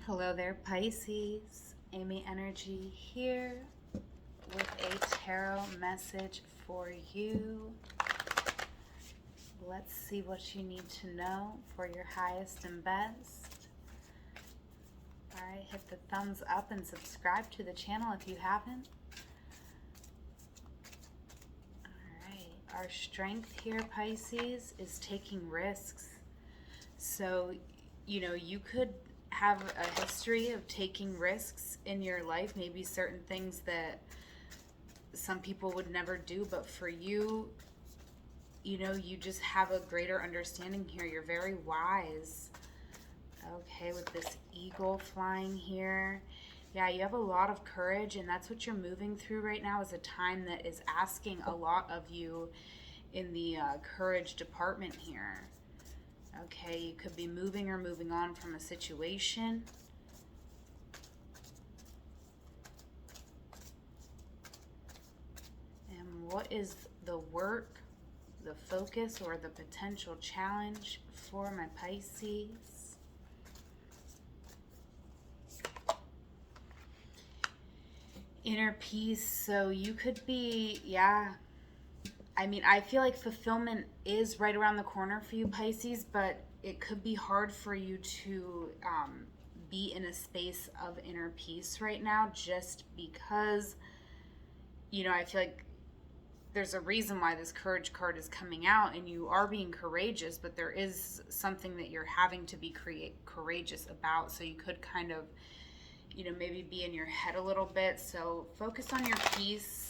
Hello there, Pisces. Amy Energy here with a tarot message for you. Let's see what you need to know for your highest and best. All right, hit the thumbs up and subscribe to the channel if you haven't. All right, our strength here, Pisces, is taking risks. So, you could have a history of taking risks in your life, maybe certain things that some people would never do, but for you, you just have a greater understanding here. You're very wise. Okay, with this eagle flying here. Yeah, you have a lot of courage, and that's what you're moving through right now, is a time that is asking a lot of you in the courage department here. Okay, you could be moving or moving on from a situation. And what is the work, the focus, or the potential challenge for my Pisces? Inner peace. So you could be, I feel like fulfillment is right around the corner for you, Pisces, but it could be hard for you to be in a space of inner peace right now, just because, I feel like there's a reason why this courage card is coming out, and you are being courageous, but there is something that you're having to be courageous about. So you could kind of, maybe be in your head a little bit. So focus on your peace.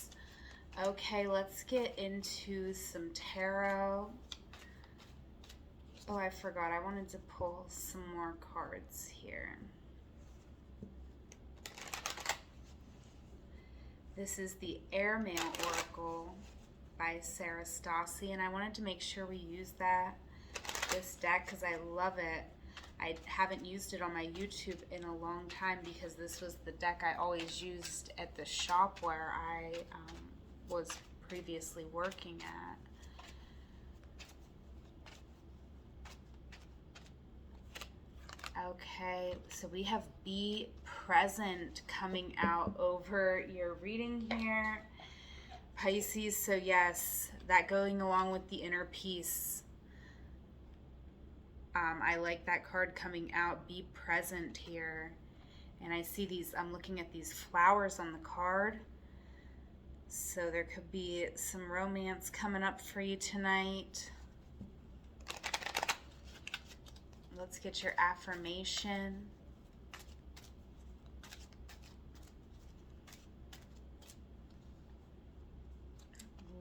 Okay, let's get into some tarot. Oh, I forgot. I wanted to pull some more cards here. This is the Airmail Oracle by Sarah Stassi, and I wanted to make sure we use this deck because I love it. I haven't used it on my YouTube in a long time because this was the deck I always used at the shop where I was previously working at. Okay, so we have be present coming out over your reading here, Pisces. So yes, that going along with the inner peace. I like that card coming out, be present here. And I see I'm looking at these flowers on the card. So there could be some romance coming up for you tonight. Let's get your affirmation.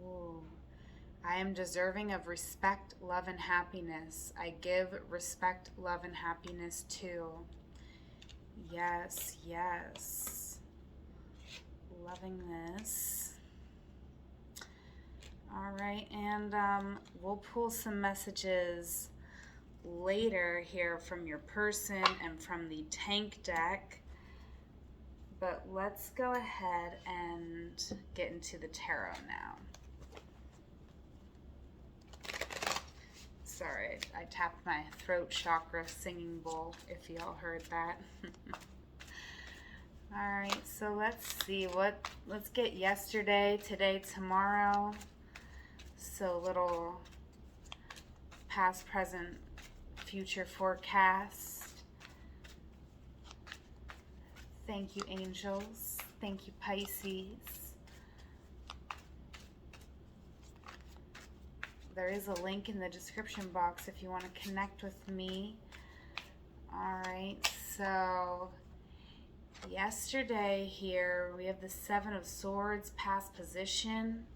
Ooh. I am deserving of respect, love, and happiness. I give respect, love, and happiness too. Yes, yes. Loving this. All right, and we'll pull some messages later here from your person and from the tank deck. But let's go ahead and get into the tarot now. Sorry, I tapped my throat chakra singing bowl, if y'all heard that. All right, so let's see let's get yesterday, today, tomorrow. So little past, present, future forecast. Thank you, angels. Thank you, Pisces. There is a link in the description box if you want to connect with me. All right, so yesterday here we have the Seven of Swords, past position.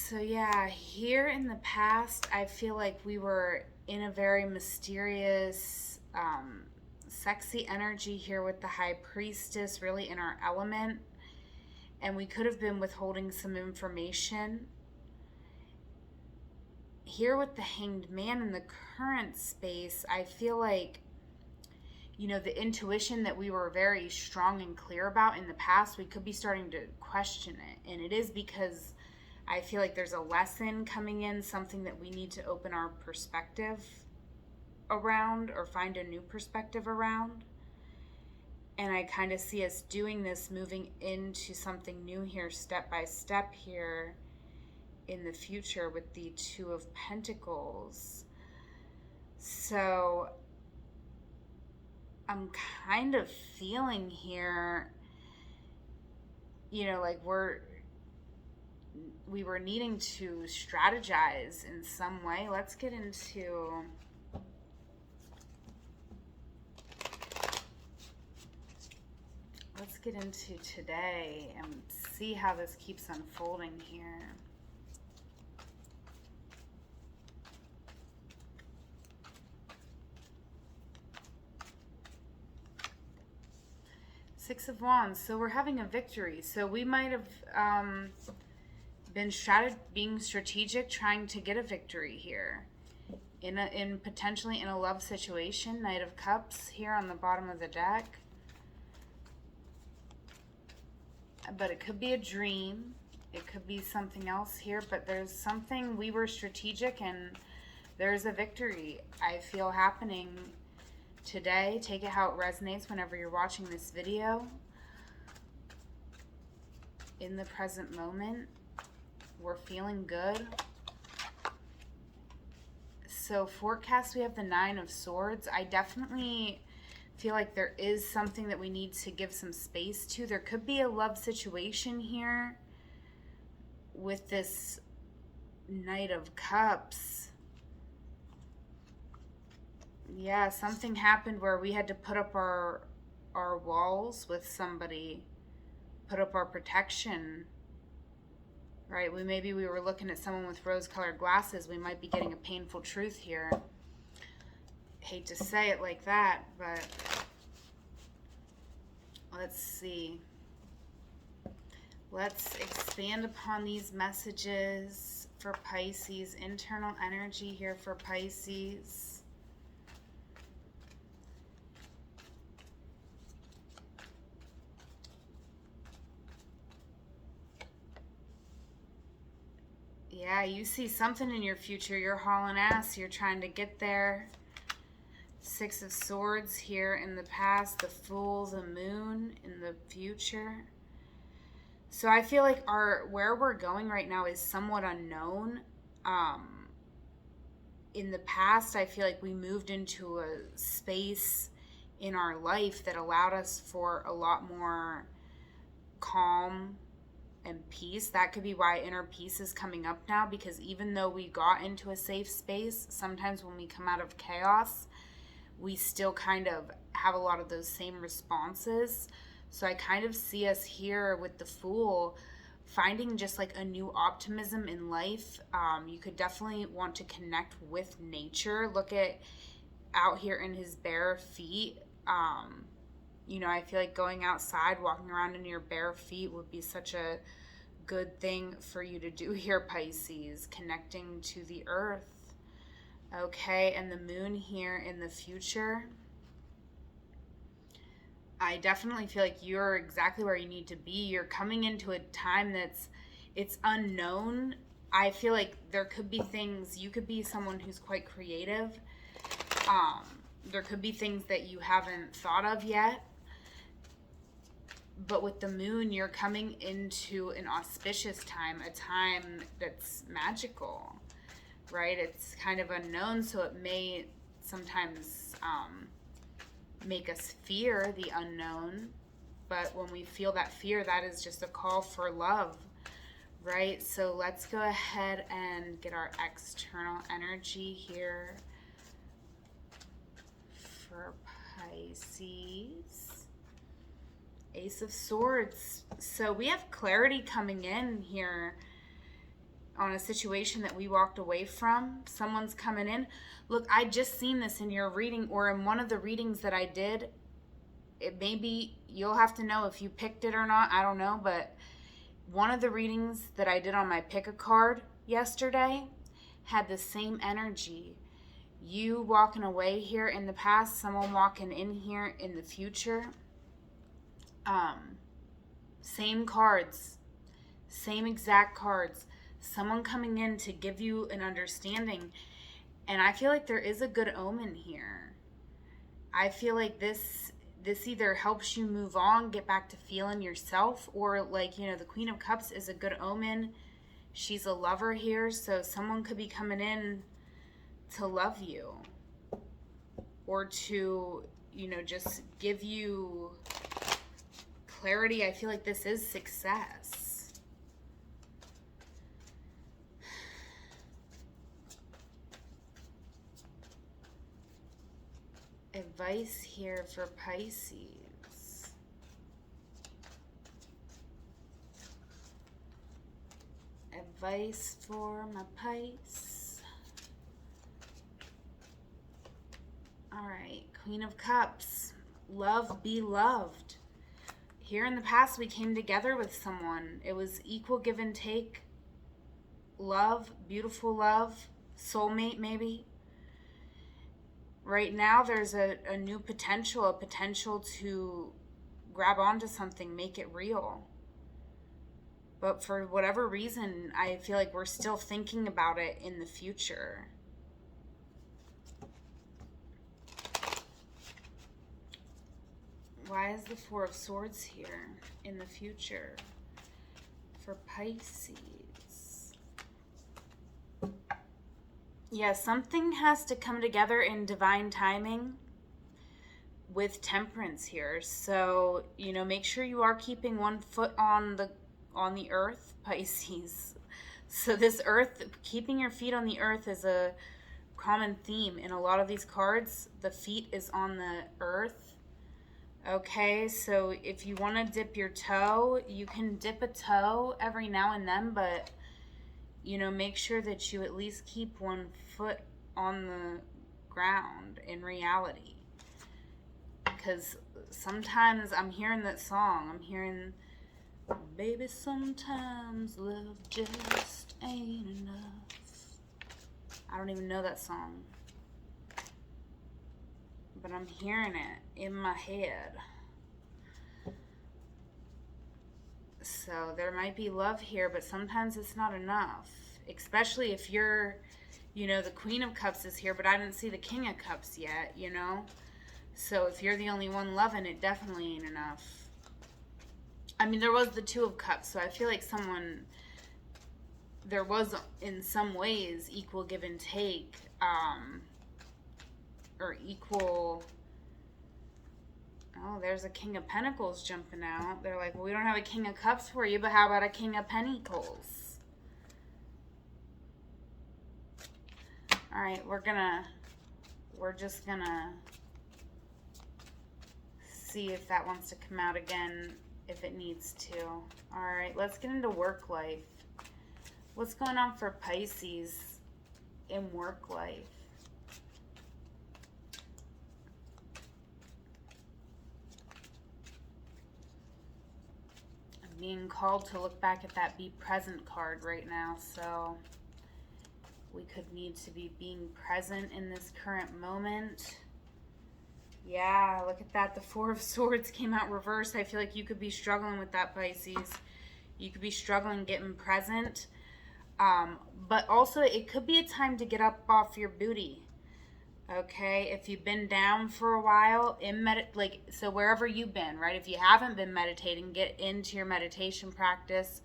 So yeah, here in the past, I feel like we were in a very mysterious, sexy energy here with the High Priestess, really in our element. And we could have been withholding some information. Here with the Hanged Man in the current space, I feel like, the intuition that we were very strong and clear about in the past, we could be starting to question it. And it is because I feel like there's a lesson coming in, something that we need to open our perspective around or find a new perspective around. And I kind of see us doing this, moving into something new here, step by step here in the future with the Two of Pentacles. So I'm kind of feeling here, you know, like we were needing to strategize in some way. Let's get into today and see how this keeps unfolding here. Six of Wands. So we're having a victory. So we might have been being strategic, trying to get a victory here. In potentially in a love situation. Knight of Cups here on the bottom of the deck. But it could be a dream. It could be something else here. But there's something, we were strategic and there's a victory I feel happening today. Take it how it resonates whenever you're watching this video. In the present moment, we're feeling good. So forecast, we have the Nine of Swords. I definitely feel like there is something that we need to give some space to. There could be a love situation here with this Knight of Cups. Yeah, something happened where we had to put up our walls with somebody, put up our protection, right? Maybe we were looking at someone with rose-colored glasses. We might be getting a painful truth here. Hate to say it like that, but let's see. Let's expand upon these messages for Pisces. Internal energy here for Pisces. Yeah, you see something in your future. You're hauling ass. You're trying to get there. Six of Swords here in the past. The Fool, the Moon in the future. So I feel like where we're going right now is somewhat unknown. In the past, I feel like we moved into a space in our life that allowed us for a lot more calm and peace. That could be why inner peace is coming up now, because even though we got into a safe space, sometimes when we come out of chaos, we still kind of have a lot of those same responses. So I kind of see us here with the Fool finding just like a new optimism in life. You could definitely want to connect with nature. Look at out here in his bare feet. You know, I feel like going outside, walking around in your bare feet would be such a good thing for you to do here, Pisces, connecting to the earth. Okay, and the Moon here in the future. I definitely feel like you're exactly where you need to be. You're coming into a time it's unknown. I feel like there could be things, you could be someone who's quite creative. There could be things that you haven't thought of yet. But with the Moon, you're coming into an auspicious time, a time that's magical, right? It's kind of unknown, so it may sometimes make us fear the unknown. But when we feel that fear, that is just a call for love, right? So let's go ahead and get our external energy here for Pisces. Ace of Swords. So we have clarity coming in here on a situation that we walked away from. Someone's coming in. Look, I just seen this in your reading or in one of the readings that I did. It maybe you'll have to know if you picked it or not. I don't know, but one of the readings that I did on my pick a card yesterday had the same energy. You walking away here in the past, someone walking in here in the future. Same cards, same exact cards. Someone coming in to give you an understanding. And I feel like there is a good omen here. I feel like this either helps you move on, get back to feeling yourself, or like, the Queen of Cups is a good omen. She's a lover here, so someone could be coming in to love you or to, just give you clarity. I feel like this is success. Advice here for Pisces. Advice for my Pisces. All right, Queen of Cups. Love, be loved. Here in the past, we came together with someone. It was equal give and take. Love, beautiful love, soulmate maybe. Right now, there's a new potential, a potential to grab onto something, make it real. But for whatever reason, I feel like we're still thinking about it in the future. Why is the Four of Swords here in the future for Pisces? Yeah, something has to come together in divine timing with Temperance here. So, make sure you are keeping one foot on the earth, Pisces. So this earth, keeping your feet on the earth is a common theme in a lot of these cards. The feet is on the earth. Okay, so if you want to dip your toe, you can dip a toe every now and then, but make sure that you at least keep one foot on the ground in reality. Because sometimes I'm hearing that song. I'm hearing, baby, sometimes love just ain't enough. I don't even know that song. But I'm hearing it in my head. So there might be love here, but sometimes it's not enough. Especially if you're, the Queen of Cups is here, but I didn't see the King of Cups yet, So if you're the only one loving, it definitely ain't enough. I mean, there was the Two of Cups, so I feel like there was in some ways equal give and take, or equal. Oh, there's a King of Pentacles jumping out. They're like, well, we don't have a King of Cups for you, but how about a King of Pentacles? All right, we're just gonna see if that wants to come out again, if it needs to. All right, let's get into work life. What's going on for Pisces in work life? I'm being called to look back at that be present card right now, so we could need to be being present in this current moment. Yeah, look at that. The Four of Swords came out reversed. I feel like you could be struggling with that, Pisces. You could be struggling getting present. But also, it could be a time to get up off your booty. Okay, if you've been down for a while, so wherever you've been, right? If you haven't been meditating, get into your meditation practice.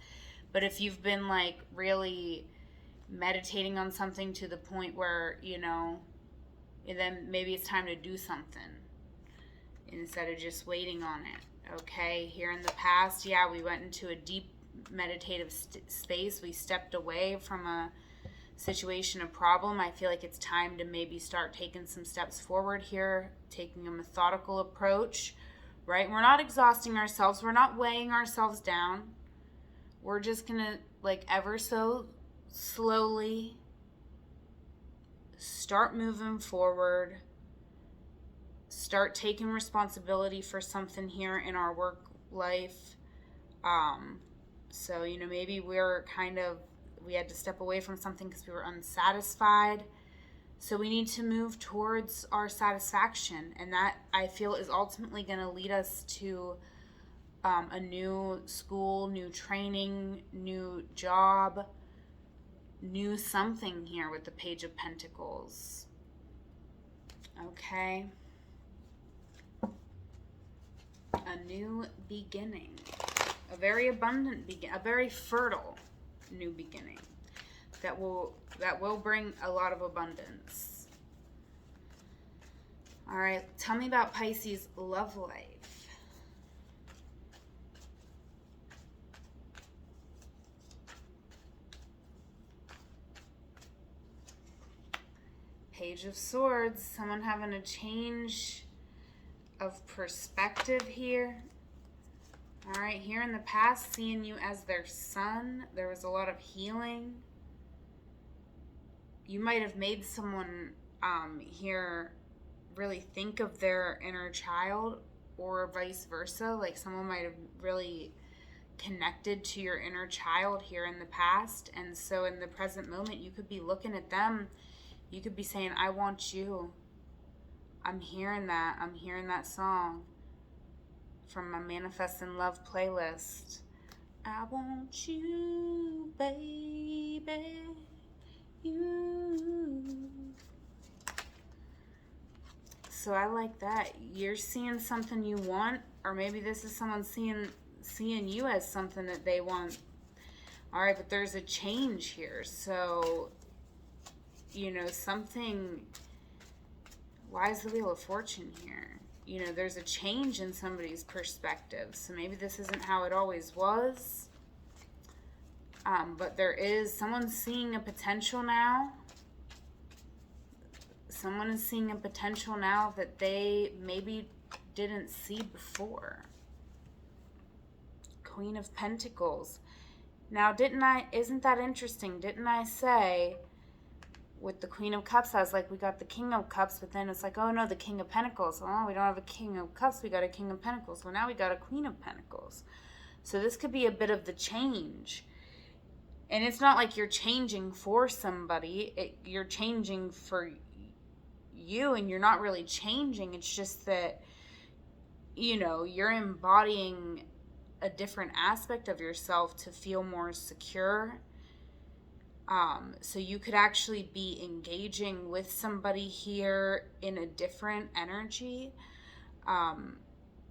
But if you've been really meditating on something to the point where, then maybe it's time to do something instead of just waiting on it. Okay, here in the past, yeah, we went into a deep meditative space. We stepped away from a situation, a problem. I feel like it's time to maybe start taking some steps forward here, taking a methodical approach, right? We're not exhausting ourselves. We're not weighing ourselves down. We're just gonna ever so slowly start moving forward, start taking responsibility for something here in our work life. So maybe we had to step away from something because we were unsatisfied. So we need to move towards our satisfaction, and that, I feel, is ultimately going to lead us to a new school, new training, new job, new something here with the Page of Pentacles. Okay. A new beginning. A very abundant beginning. A very fertile new beginning. That will bring a lot of abundance. All right. Tell me about Pisces' love life. Page of Swords, someone having a change of perspective here. All right, here in the past, seeing you as their son, there was a lot of healing. You might have made someone here really think of their inner child, or vice versa. Like someone might have really connected to your inner child here in the past. And so in the present moment, you could be looking at them. You could be saying, I want you. I'm hearing that. I'm hearing that song from my Manifest in Love playlist. I want you, baby. You. So I like that. You're seeing something you want, or maybe this is someone seeing you as something that they want. All right, but there's a change here. So you know, something, why is the Wheel of Fortune here? You know, there's a change in somebody's perspective. So maybe this isn't how it always was. But there is, someone's seeing a potential now. Someone is seeing a potential now that they maybe didn't see before. Queen of Pentacles. Now, isn't that interesting? Didn't I say, with the Queen of Cups, I was like, we got the King of Cups, but then it's like, oh no, the King of Pentacles. Oh, we don't have a King of Cups, we got a King of Pentacles. Well, now we got a Queen of Pentacles. So this could be a bit of the change. And it's not like you're changing for somebody. You're changing for you, and you're not really changing. It's just that, you know, you're embodying a different aspect of yourself to feel more secure. So you could actually be engaging with somebody here in a different energy.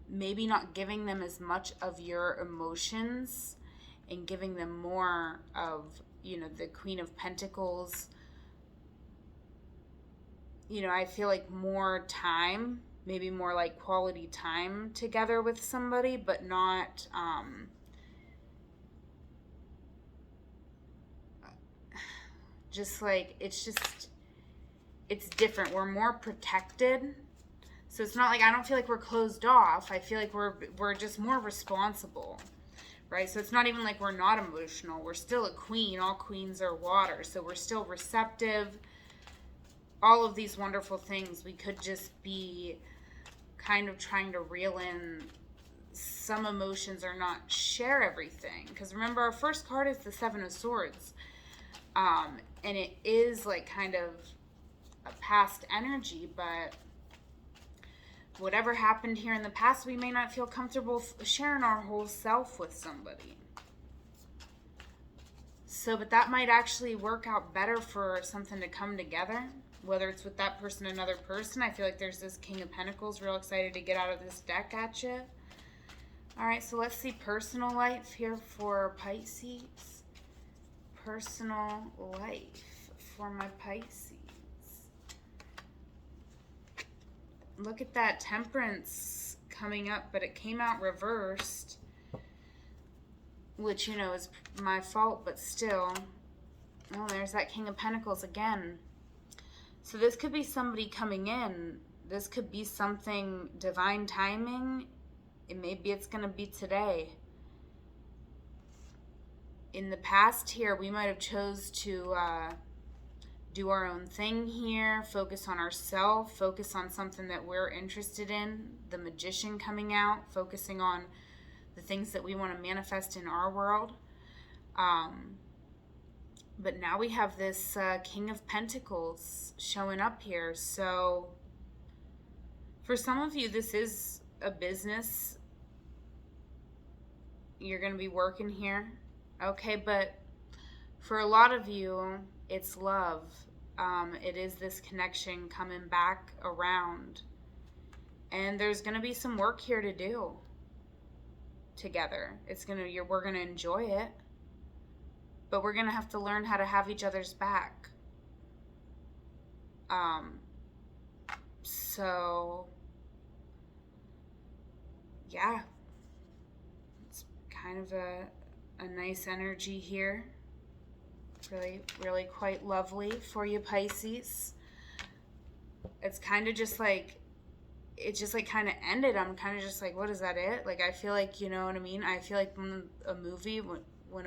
Maybe not giving them as much of your emotions and giving them more of, you know, the Queen of Pentacles. You know, I feel like more time, maybe more like quality time together with somebody, but not, just like, it's different. We're more protected. So it's not like, I don't feel like we're closed off. I feel like we're just more responsible, right? So it's not even like we're not emotional. We're still a queen. All queens are water. So we're still receptive. All of these wonderful things. We could just be kind of trying to reel in some emotions or not share everything. Because remember, our first card is the Seven of Swords. And it is like kind of a past energy, but whatever happened here in the past, we may not feel comfortable sharing our whole self with somebody. So, but that might actually work out better for something to come together, whether it's with that person or another person. I feel like there's this King of Pentacles, real excited to get out of this deck at you. All right, so let's see personal life here for Pisces. Personal life for my Pisces. Look at that Temperance coming up, but it came out reversed, which, you know, is my fault, but still. Oh, there's that King of Pentacles again. So this could be somebody coming in. This could be something divine timing. And maybe it's going to be today. In the past here, we might have chose to do our own thing here, focus on ourselves, focus on something that we're interested in, the Magician coming out, focusing on the things that we want to manifest in our world. But now we have this King of Pentacles showing up here. So for some of you, this is a business. You're going to be working here. Okay, but For a lot of you, it's love. It is this connection coming back around. And there's going to be some work here to do together. We're going to enjoy it. But we're going to have to learn how to have each other's back. So yeah, it's kind of a nice energy here. Really, really quite lovely for you, Pisces. It's kind of just like, it just like kind of ended. I'm kind of just like, what, is that it? Like, I feel like, you know what I mean? I feel like when a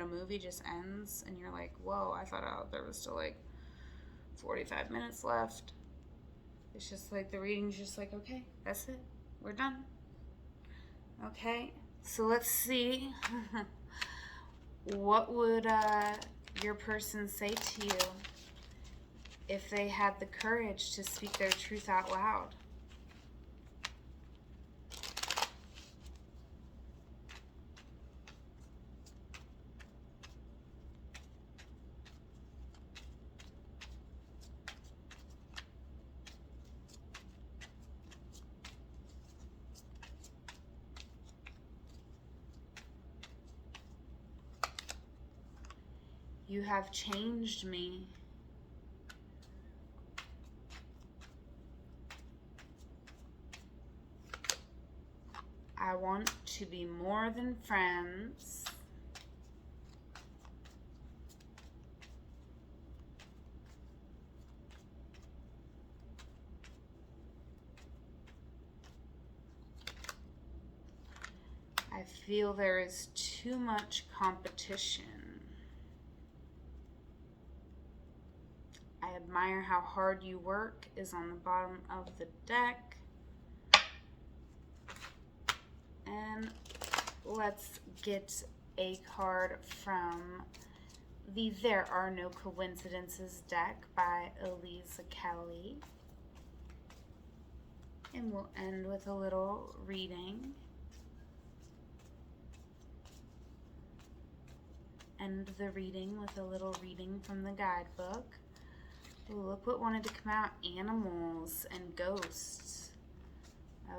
movie just ends and you're like, whoa, I thought there was still like 45 minutes left. It's just like the reading's just like, okay, that's it. We're done. Okay, so let's see. What would your person say to you if they had the courage to speak their truth out loud? You have changed me. I want to be more than friends. I feel there is too much competition. I admire how hard you work is on the bottom of the deck. And let's get a card from the There Are No Coincidences deck by Elisa Kelly. And we'll end with a little reading. End the reading with a little reading from the guidebook. Ooh, look what wanted to come out. Animals and ghosts.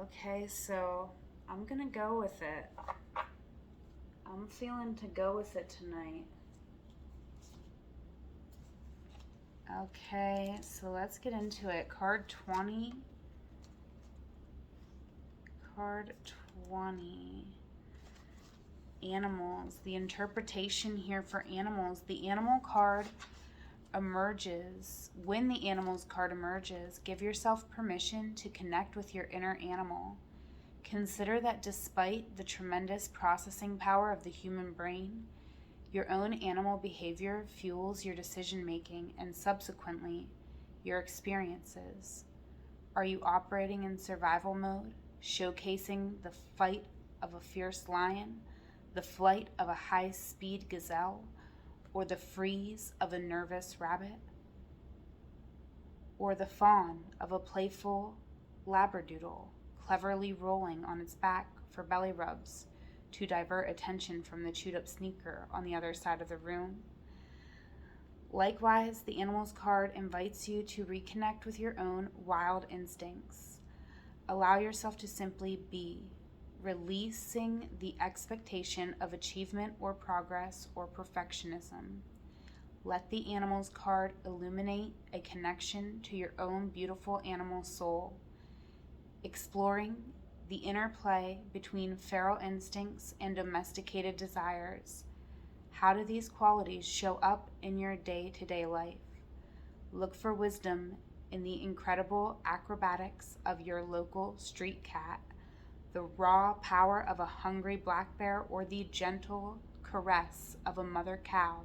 Okay, so I'm gonna go with it. I'm feeling to go with it tonight. Okay, so let's get into it. Card 20. Card 20. Animals. The interpretation here for animals. The animal card emerges. When the animals card emerges, give yourself permission to connect with your inner animal. Consider that despite the tremendous processing power of the human brain, your own animal behavior fuels your decision making and subsequently your experiences. Are you operating in survival mode, showcasing the fight of a fierce lion, the flight of a high-speed gazelle, or the freeze of a nervous rabbit? Or the fawn of a playful labradoodle, cleverly rolling on its back for belly rubs to divert attention from the chewed-up sneaker on the other side of the room? Likewise, the Animals card invites you to reconnect with your own wild instincts. Allow yourself to simply be, releasing the expectation of achievement or progress or perfectionism. Let the Animals card illuminate a connection to your own beautiful animal soul, exploring the interplay between feral instincts and domesticated desires. How do these qualities show up in your day-to-day life? Look for wisdom in the incredible acrobatics of your local street cat, the raw power of a hungry black bear, or the gentle caress of a mother cow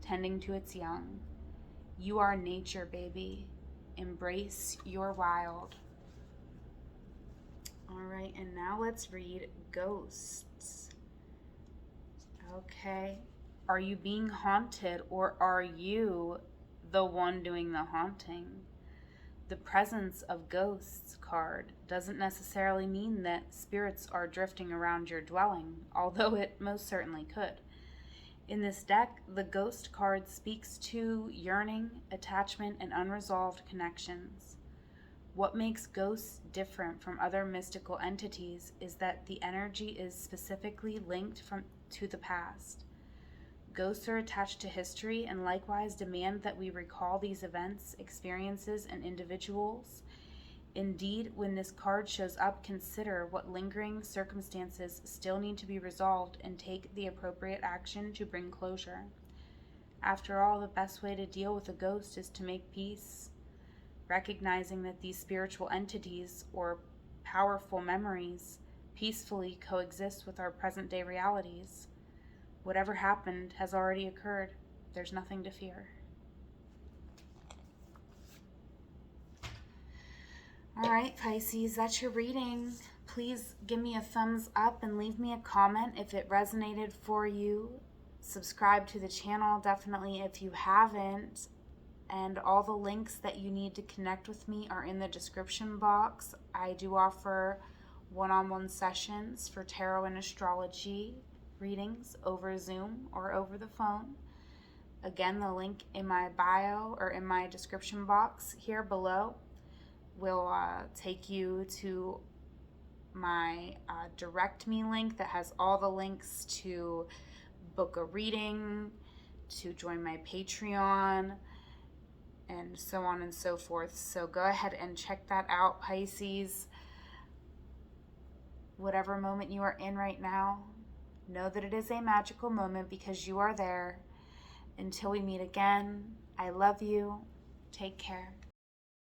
tending to its young. You are nature, baby. Embrace your wild. All right, and now let's read ghosts. Okay. Are you being haunted, or are you the one doing the haunting? The presence of ghosts card doesn't necessarily mean that spirits are drifting around your dwelling, although it most certainly could. In this deck, the Ghost card speaks to yearning, attachment, and unresolved connections. What makes ghosts different from other mystical entities is that the energy is specifically linked to the past. Ghosts are attached to history and likewise demand that we recall these events, experiences, and individuals. Indeed, when this card shows up, consider what lingering circumstances still need to be resolved and take the appropriate action to bring closure. After all, the best way to deal with a ghost is to make peace, recognizing that these spiritual entities or powerful memories peacefully coexist with our present-day realities. Whatever happened has already occurred. There's nothing to fear. All right, Pisces, that's your reading. Please give me a thumbs up and leave me a comment if it resonated for you. Subscribe to the channel, definitely, if you haven't. And all the links that you need to connect with me are in the description box. I do offer one-on-one sessions for tarot and astrology readings over Zoom or over the phone. Again, the link in my bio or in my description box here below will take you to my direct me link that has all the links to book a reading, to join my Patreon, and so on and so forth. So go ahead and check that out, Pisces. Whatever moment you are in right now, know that it is a magical moment because you are there. Until we meet again, I love you. Take care.